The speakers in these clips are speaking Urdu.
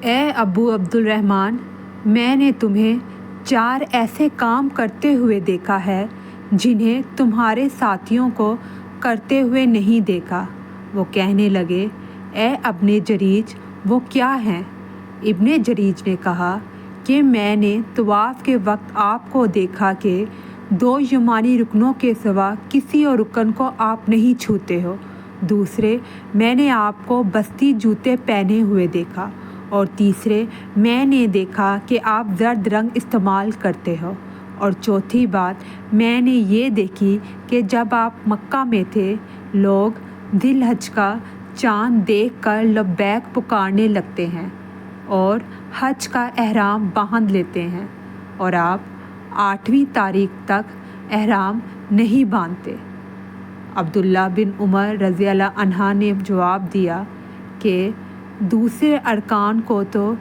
اے ابو عبد الرحمن، میں نے تمہیں 4 ایسے کام کرتے ہوئے دیکھا ہے جنہیں تمہارے ساتھیوں کو کرتے ہوئے نہیں دیکھا۔ وہ کہنے لگے، اے ابن جریج، وہ کیا ہیں؟ ابن جریج نے کہا کہ میں نے طواف کے وقت آپ کو دیکھا کہ 2 یمانی رکنوں کے سوا کسی اور رکن کو آپ نہیں چھوتے ہو۔ دوسرے، میں نے آپ کو بستی جوتے پہنے ہوئے دیکھا، اور تیسرے، میں نے دیکھا کہ آپ زرد رنگ استعمال کرتے ہو، اور چوتھی بات میں نے یہ دیکھی کہ جب آپ مکہ میں تھے، لوگ ذی الحج کا چاند دیکھ کر لبیک پکارنے لگتے ہیں اور حج کا احرام باندھ لیتے ہیں، اور آپ 8ویں تاریخ تک احرام نہیں باندھتے۔ عبداللہ بن عمر رضی اللہ عنہ نے جواب دیا کہ دوسرے ارکان کو تو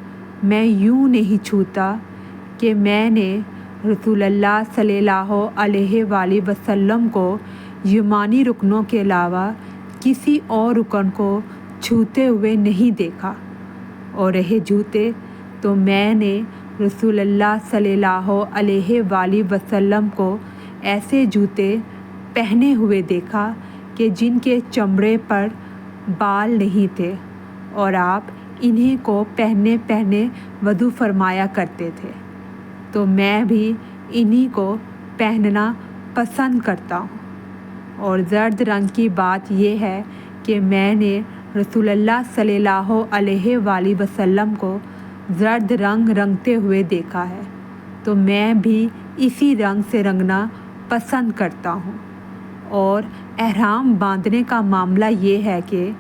میں یوں نہیں چھوتا کہ میں نے رسول اللہ صلی اللہ علیہ وآلہ وسلم کو یمانی رکنوں کے علاوہ کسی اور رکن کو چھوتے ہوئے نہیں دیکھا، اور رہے جوتے تو میں نے رسول اللہ صلی اللہ علیہ وآلہ وسلم کو ایسے جوتے پہنے ہوئے دیکھا کہ جن کے چمڑے پر بال نہیں تھے، اور آپ انہیں کو پہنے وضو فرمایا کرتے تھے، تو میں بھی انہی کو پہننا پسند کرتا ہوں۔ اور زرد رنگ کی بات یہ ہے کہ میں نے رسول اللہ صلی اللہ علیہ وآلہ وسلم کو زرد رنگ رنگتے ہوئے دیکھا ہے، تو میں بھی اسی رنگ سے رنگنا پسند کرتا ہوں۔ اور احرام باندھنے کا معاملہ یہ ہے کہ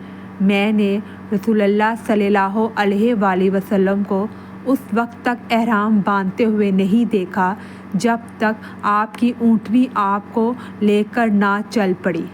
میں نے رسول اللہ صلی اللہ علیہ وآلہ وسلم کو اس وقت تک احرام باندھتے ہوئے نہیں دیکھا جب تک آپ کی اونٹنی آپ کو لے کر نہ چل پڑی۔